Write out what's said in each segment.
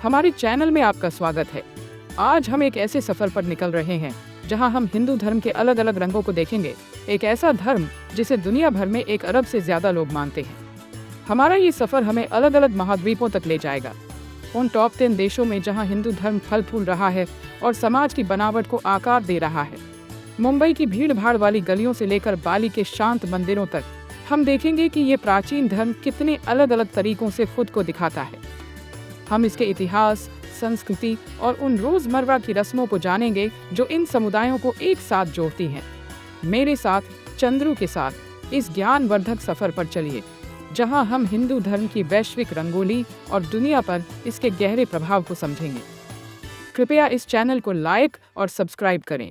हमारे चैनल में आपका स्वागत है। आज हम एक ऐसे सफर पर निकल रहे हैं जहां हम हिंदू धर्म के अलग अलग रंगों को देखेंगे। एक ऐसा धर्म जिसे दुनिया भर में 1 अरब से ज्यादा लोग मानते हैं। हमारा ये सफर हमें अलग अलग महाद्वीपों तक ले जाएगा, उन टॉप 10 देशों में जहां हिंदू धर्म फल फूल रहा है और समाज की बनावट को आकार दे रहा है। मुंबई की भीड़ भाड़ वाली गलियों से लेकर बाली के शांत मंदिरों तक हम देखेंगे कि ये प्राचीन धर्म कितने अलग अलग तरीकों से खुद को दिखाता है। हम इसके इतिहास, संस्कृति और उन रोजमर्रा की रस्मों को जानेंगे जो इन समुदायों को एक साथ जोड़ती हैं। मेरे साथ चंद्रू के साथ इस ज्ञानवर्धक सफर पर चलिए, जहां हम हिंदू धर्म की वैश्विक रंगोली और दुनिया पर इसके गहरे प्रभाव को समझेंगे। कृपया इस चैनल को लाइक और सब्सक्राइब करें।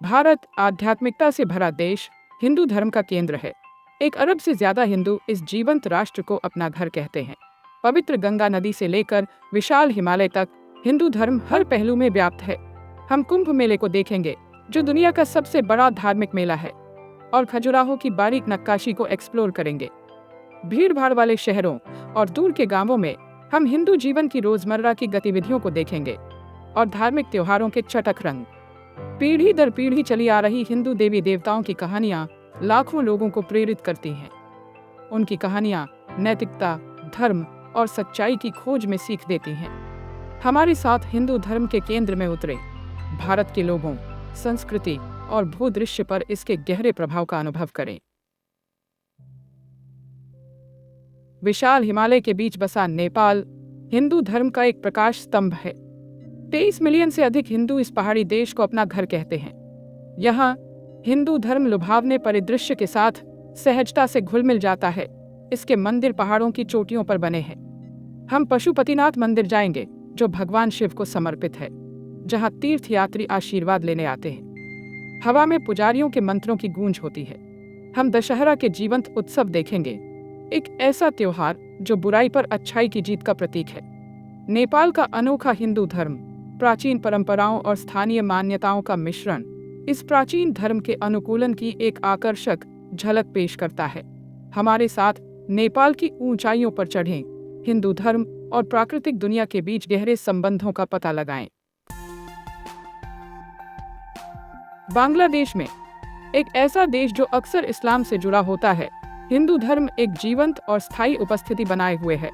भारत आध्यात्मिकता से भरा देश, हिंदू धर्म का केंद्र है। 1 अरब से ज्यादा हिंदू इस जीवंत राष्ट्र को अपना घर कहते हैं। पवित्र गंगा नदी से लेकर विशाल हिमालय तक हिंदू धर्म हर पहलू में व्याप्त है। हम कुंभ मेले को देखेंगे, जो दुनिया का सबसे बड़ा धार्मिक मेला है, और खजुराहो की बारीक नक्काशी को एक्सप्लोर करेंगे। भीड़ भाड़ वाले शहरों और दूर के गांवों में हम हिंदू जीवन की रोजमर्रा की गतिविधियों को देखेंगे और धार्मिक त्योहारों के चटक रंग। पीढ़ी दर पीढ़ी चली आ रही हिंदू देवी देवताओं की कहानियां लाखों लोगों को प्रेरित करती हैं। उनकी कहानियां नैतिकता, धर्म और सच्चाई की खोज में सीख देती हैं। हमारे साथ हिंदू धर्म के केंद्र में उतरे, भारत के लोगों, संस्कृति और भूदृश्य पर इसके गहरे प्रभाव का अनुभव करें। विशाल हिमालय के बीच बसा नेपाल हिंदू धर्म का एक प्रकाश स्तंभ है। 23 मिलियन से अधिक हिंदू इस पहाड़ी देश को अपना घर कहते हैं। यहाँ हिंदू धर्म लुभावने परिदृश्य के साथ सहजता से घुल मिल जाता है। इसके मंदिर पहाड़ों की चोटियों पर बने हैं। हम पशुपतिनाथ मंदिर जाएंगे, जो भगवान शिव को समर्पित है, जहां तीर्थयात्री आशीर्वाद लेने आते हैं। हवा में पुजारियों के मंत्रों की गूंज होती है। हम दशहरा के जीवंत उत्सव देखेंगे, एक ऐसा त्योहार जो बुराई पर अच्छाई की जीत का प्रतीक है। नेपाल का अनोखा हिंदू धर्म प्राचीन परंपराओं और स्थानीय मान्यताओं का मिश्रण इस प्राचीन धर्म के अनुकूलन की एक आकर्षक झलक पेश करता है। हमारे साथ नेपाल की ऊंचाइयों पर चढ़ें, हिंदू धर्म और प्राकृतिक दुनिया के बीच गहरे संबंधों का पता लगाएं। बांग्लादेश में, एक ऐसा देश जो अक्सर इस्लाम से जुड़ा होता है, हिंदू धर्म एक जीवंत और स्थायी उपस्थिति बनाए हुए है।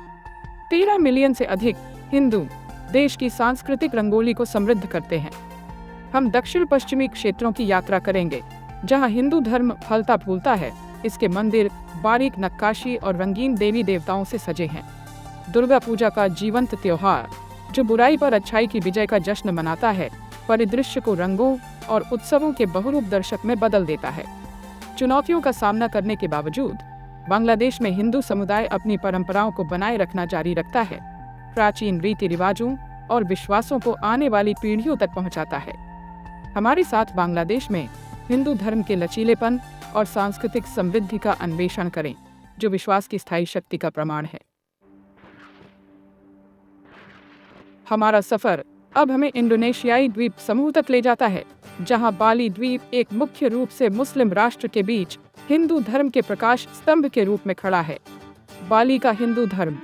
13 मिलियन से अधिक हिंदू देश की सांस्कृतिक रंगोली को समृद्ध करते हैं। हम दक्षिण पश्चिमी क्षेत्रों की यात्रा करेंगे, जहां हिंदू धर्म फलता फूलता है। इसके मंदिर बारीक नक्काशी और रंगीन देवी देवताओं से सजे हैं। दुर्गा पूजा का जीवंत त्योहार, जो बुराई पर अच्छाई की विजय का जश्न मनाता है, परिदृश्य को रंगों और उत्सवों के बहुरूप दर्शक में बदल देता है। चुनौतियों का सामना करने के बावजूद बांग्लादेश में हिंदू समुदाय अपनी परंपराओं को बनाए रखना जारी रखता है, प्राचीन रीति रिवाजों और विश्वासों को आने वाली पीढ़ियों तक पहुंचाता है। हमारे साथ बांग्लादेश में हिंदू धर्म के लचीलेपन और सांस्कृतिक समृद्धि का अन्वेषण करें, जो विश्वास की स्थायी शक्ति का प्रमाण है। हमारा सफर अब हमें इंडोनेशियाई द्वीप समूह तक ले जाता है, जहां बाली द्वीप एक मुख्य रूप से मुस्लिम राष्ट्र के बीच हिंदू धर्म के प्रकाश स्तंभ के रूप में खड़ा है। बाली का हिंदू धर्म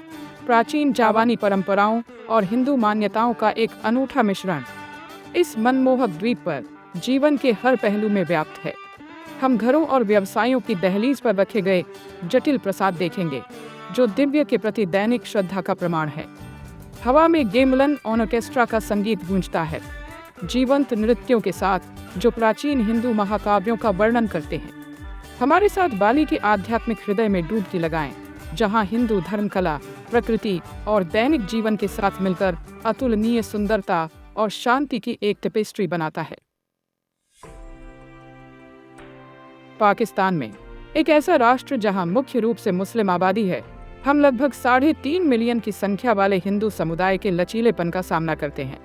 प्राचीन जावानी परंपराओं और हिंदू मान्यताओं का एक अनूठा मिश्रण इस मनमोहक द्वीप पर जीवन के हर पहलू में व्याप्त है। हम घरों और व्यवसायों की दहलीज पर रखे गए जटिल प्रसाद देखेंगे, जो दिव्य के प्रति दैनिक श्रद्धा का प्रमाण है। हवा में गेमलन ऑर्केस्ट्रा का संगीत गूंजता है, जीवंत नृत्यों के साथ, जो प्राचीन हिंदू महाकाव्यों का वर्णन करते हैं। हमारे साथ बाली के आध्यात्मिक हृदय में डुबकी लगाएं, जहां हिंदू धर्म कला, प्रकृति और दैनिक जीवन के साथ मिलकर अतुलनीय सुंदरता और शांति की एक टेपेस्ट्री बनाता है। पाकिस्तान में, एक ऐसा राष्ट्र जहां मुख्य रूप से मुस्लिम आबादी है, हम लगभग 3.5 मिलियन की संख्या वाले हिंदू समुदाय के लचीलेपन का सामना करते हैं।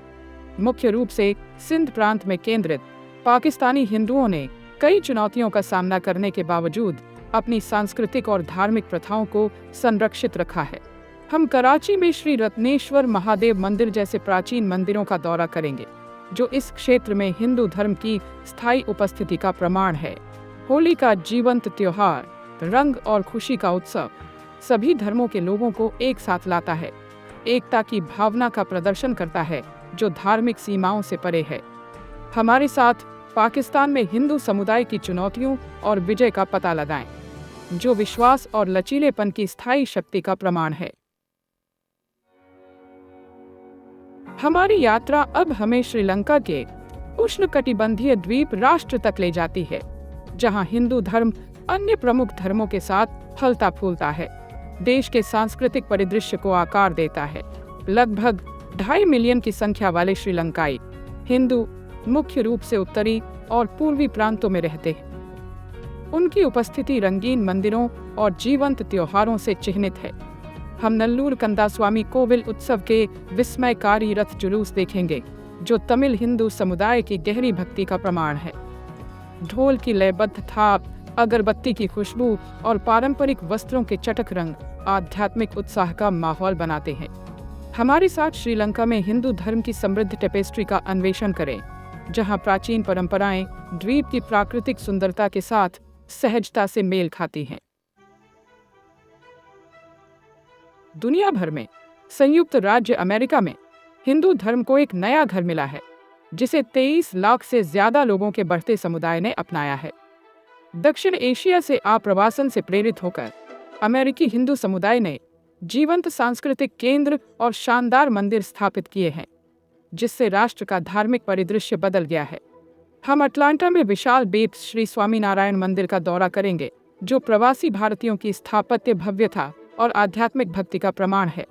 मुख्य रूप से सिंध प्रांत में केंद्रित पाकिस्तानी हिंदुओं ने कई चुनौतियों का सामना करने के बावजूद अपनी सांस्कृतिक और धार्मिक प्रथाओं को संरक्षित रखा है। हम कराची में श्री रत्नेश्वर महादेव मंदिर जैसे प्राचीन मंदिरों का दौरा करेंगे, जो इस क्षेत्र में हिंदू धर्म की स्थायी उपस्थिति का प्रमाण है। होली का जीवंत त्योहार, रंग और खुशी का उत्सव, सभी धर्मों के लोगों को एक साथ लाता है, एकता की भावना का प्रदर्शन करता है जो धार्मिक सीमाओं से परे है। हमारे साथ पाकिस्तान में हिंदू समुदाय की चुनौतियों और विजय का पता लगाएं, जो विश्वास और लचीलेपन की स्थायी शक्ति का प्रमाण है। हमारी यात्रा अब हमें श्रीलंका के उष्णकटिबंधीय द्वीप राष्ट्र तक ले जाती है, जहां हिंदू धर्म अन्य प्रमुख धर्मों के साथ फलता फूलता है, देश के सांस्कृतिक परिदृश्य को आकार देता है। लगभग 2.5 मिलियन की संख्या वाले श्रीलंकाई हिंदू मुख्य रूप से उत्तरी और पूर्वी प्रांतों में रहते हैं। उनकी उपस्थिति रंगीन मंदिरों और जीवंत त्योहारों से चिह्नित है। हम नल्लूर कंदास्वामी कोविल उत्सव के विस्मयकारी रथ जुलूस देखेंगे, जो तमिल हिंदू समुदाय की गहरी भक्ति का प्रमाण है। ढोल की लयबद्ध थाप, अगरबत्ती की खुशबू और पारंपरिक वस्त्रों के चटक रंग आध्यात्मिक उत्साह का माहौल बनाते हैं। हमारे साथ श्रीलंका में हिंदू धर्म की समृद्ध टेपेस्ट्री का अन्वेषण करें, जहां प्राचीन परंपराएं द्वीप की प्राकृतिक सुंदरता के साथ सहजता से मेल खाती हैं। दुनिया भर में संयुक्त राज्य अमेरिका में हिंदू धर्म को एक नया घर मिला है, जिसे 23 लाख से ज्यादा लोगों के बढ़ते समुदाय ने अपनाया है। दक्षिण एशिया से आप्रवासन से प्रेरित होकर अमेरिकी हिंदू समुदाय ने जीवंत सांस्कृतिक केंद्र और शानदार मंदिर स्थापित किए हैं, जिससे राष्ट्र का धार्मिक परिदृश्य बदल गया है। हम अटलांटा में विशाल बेब्स श्री स्वामीनारायण मंदिर का दौरा करेंगे, जो प्रवासी भारतीयों की स्थापत्य भव्यता और आध्यात्मिक भक्ति का प्रमाण है।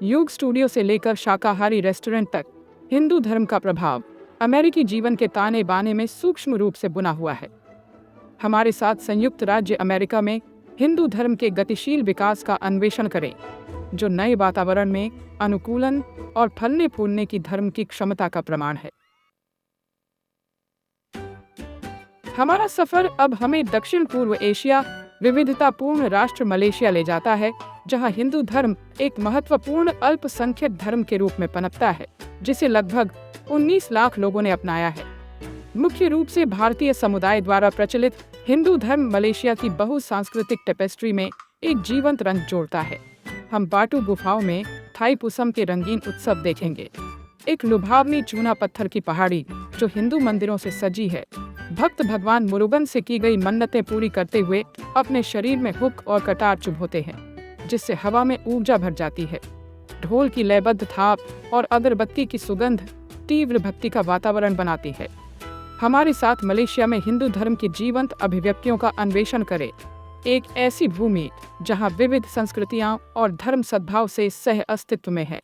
योग स्टूडियो से लेकर शाकाहारी रेस्टोरेंट तक हिंदू धर्म का प्रभाव अमेरिकी जीवन के ताने बाने में सूक्ष्म रूप से बुना हुआ है। हमारे साथ संयुक्त राज्य अमेरिका में हिंदू धर्म के गतिशील विकास का अन्वेषण करें, जो नए वातावरण में अनुकूलन और फलने फूलने की धर्म की क्षमता का प्रमाण है। हमारा सफर अब हमें दक्षिण पूर्व एशिया विविधतापूर्ण राष्ट्र मलेशिया ले जाता है, जहां हिंदू धर्म एक महत्वपूर्ण अल्पसंख्यक धर्म के रूप में पनपता है, जिसे लगभग 19 लाख लोगों ने अपनाया है। मुख्य रूप से भारतीय समुदाय द्वारा प्रचलित हिंदू धर्म मलेशिया की बहुसांस्कृतिक टेपेस्ट्री में एक जीवंत रंग जोड़ता है। हम बाटू गुफाओं में थाईपुसम के रंगीन उत्सव देखेंगे, एक लुभावनी चूना पत्थर की पहाड़ी जो हिंदू मंदिरों से सजी है। भक्त भगवान मुरुगन से की गई मन्नतें पूरी करते हुए अपने शरीर में हुक और कटार चुभोते हैं, जिससे हवा में ऊर्जा भर जाती है। ढोल की लयबद्ध थाप और अगरबत्ती की सुगंध तीव्र भक्ति का वातावरण बनाती है। हमारे साथ मलेशिया में हिंदू धर्म की जीवंत अभिव्यक्तियों का अन्वेषण करें, एक ऐसी भूमि जहां विविध संस्कृतियां और धर्म सद्भाव से सह अस्तित्व में है।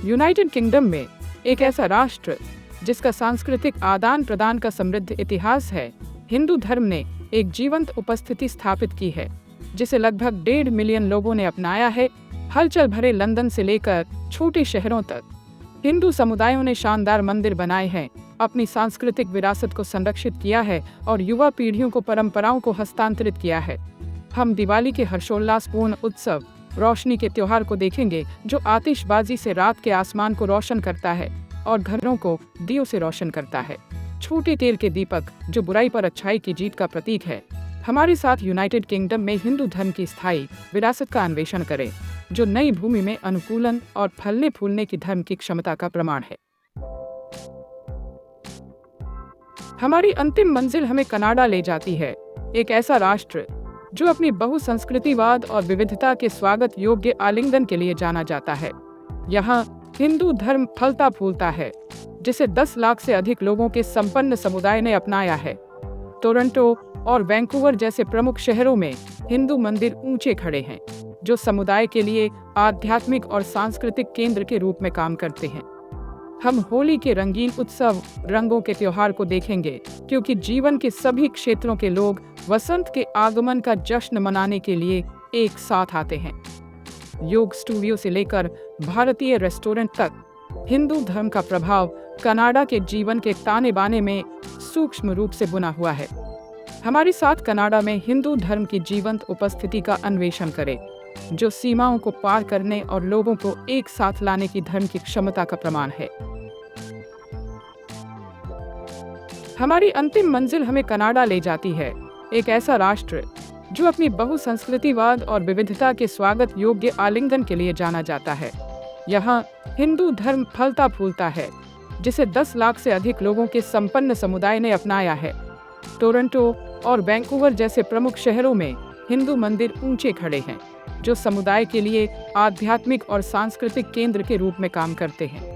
यूनाइटेड किंगडम में एक ऐसा राष्ट्र जिसका सांस्कृतिक आदान प्रदान का समृद्ध इतिहास है, हिंदू धर्म ने एक जीवंत उपस्थिति स्थापित की है, जिसे लगभग 1.5 मिलियन लोगों ने अपनाया है। हलचल भरे लंदन से लेकर छोटे शहरों तक हिंदू समुदायों ने शानदार मंदिर बनाए हैं, अपनी सांस्कृतिक विरासत को संरक्षित किया है और युवा पीढ़ियों को परंपराओं को हस्तांतरित किया है। हम दिवाली के हर्षोल्लासपूर्ण उत्सव रोशनी के त्योहार को देखेंगे, जो आतिशबाजी से रात के आसमान को रोशन करता है और घरों को दियों से रोशन करता है। छोटे तेल के दीपक जो बुराई पर अच्छाई की जीत का प्रतीक है। हमारे साथ यूनाइटेड किंगडम में हिंदू धर्म की स्थायी विरासत का अन्वेषण करें, जो नई भूमि में अनुकूलन और फलने फूलने की धर्म की क्षमता का प्रमाण है। हमारी अंतिम मंजिल हमें कनाडा ले जाती है, एक ऐसा राष्ट्र जो अपनी बहुसंस्कृतिवाद और विविधता के स्वागत योग्य आलिंगन के लिए जाना जाता है। यहाँ हिंदू धर्म फलता फूलता है, जिसे 10 लाख से अधिक लोगों के संपन्न समुदाय ने अपनाया है। टोरंटो और वैंकूवर जैसे प्रमुख शहरों में हिंदू मंदिर ऊंचे खड़े हैं, जो समुदाय के लिए आध्यात्मिक और सांस्कृतिक केंद्र के रूप में काम करते हैं। हम होली के रंगीन उत्सव रंगों के त्योहार को देखेंगे, क्योंकि जीवन के सभी क्षेत्रों के लोग वसंत के आगमन का जश्न मनाने के लिए एक साथ आते हैं। योग स्टूडियो से लेकर भारतीय रेस्टोरेंट तक हिंदू धर्म का प्रभाव कनाडा के जीवन के ताने बाने में सूक्ष्म रूप से बुना हुआ है। हमारे साथ कनाडा में हिंदू धर्म की जीवंत उपस्थिति का अन्वेषण करें, जो सीमाओं को पार करने और लोगों को एक साथ लाने की धर्म की क्षमता का प्रमाण है। हमारी अंतिम मंजिल हमें कनाडा ले जाती है, एक ऐसा राष्ट्र जो अपनी बहुसंस्कृतिवाद और विविधता के स्वागत योग्य आलिंगन के लिए जाना जाता है। यहाँ हिंदू धर्म फलता फूलता है, जिसे 10 लाख से अधिक लोगों के संपन्न समुदाय ने अपनाया है। टोरंटो और वैंकूवर जैसे प्रमुख शहरों में हिंदू मंदिर ऊंचे खड़े हैं, जो समुदाय के लिए आध्यात्मिक और सांस्कृतिक केंद्र के रूप में काम करते हैं।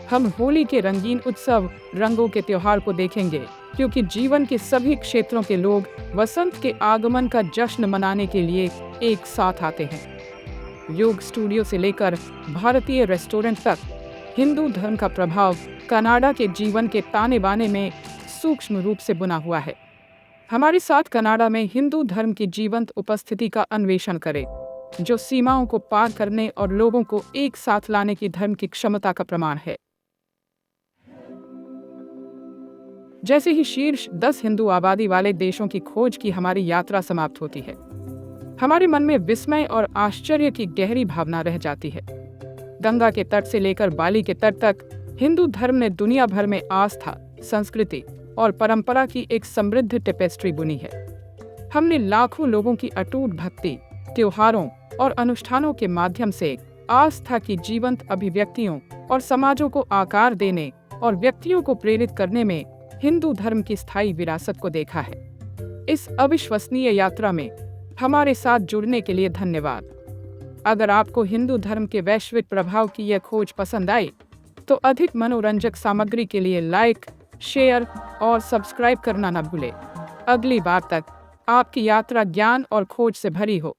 हम होली के रंगीन उत्सव, रंगों के त्योहार को देखेंगे, क्योंकि जीवन के सभी क्षेत्रों के लोग वसंत के आगमन का जश्न मनाने के लिए एक साथ आते हैं। योग स्टूडियो से लेकर भारतीय रेस्टोरेंट तक हिंदू धर्म का प्रभाव कनाडा के जीवन के ताने बाने में सूक्ष्म रूप से बुना हुआ है। हमारे साथ कनाडा में हिंदू धर्म की जीवंत उपस्थिति का अन्वेषण करें, जो सीमाओं को पार करने और लोगों को एक साथ लाने की धर्म की क्षमता का प्रमाण है। जैसे ही शीर्ष 10 हिंदू आबादी वाले देशों की खोज की हमारी यात्रा समाप्त होती है, हमारे मन में विस्मय और आश्चर्य की गहरी भावना रह जाती है। गंगा के तट से लेकर बाली के तट तक हिंदू धर्म ने दुनिया भर में आस्था, संस्कृति और परंपरा की एक समृद्ध टेपेस्ट्री बुनी है। हमने लाखों लोगों की अटूट भक्ति, त्योहारों और अनुष्ठानों के माध्यम से आस्था की जीवंत अभिव्यक्तियों और समाजों को आकार देने और व्यक्तियों को प्रेरित करने में हिंदू धर्म की स्थायी विरासत को देखा है। इस अविश्वसनीय यात्रा में हमारे साथ जुड़ने के लिए धन्यवाद। अगर आपको हिंदू धर्म के वैश्विक प्रभाव की यह खोज पसंद आई, तो अधिक मनोरंजक सामग्री के लिए लाइक, शेयर और सब्सक्राइब करना न भूलें। अगली बार तक आपकी यात्रा ज्ञान और खोज से भरी हो।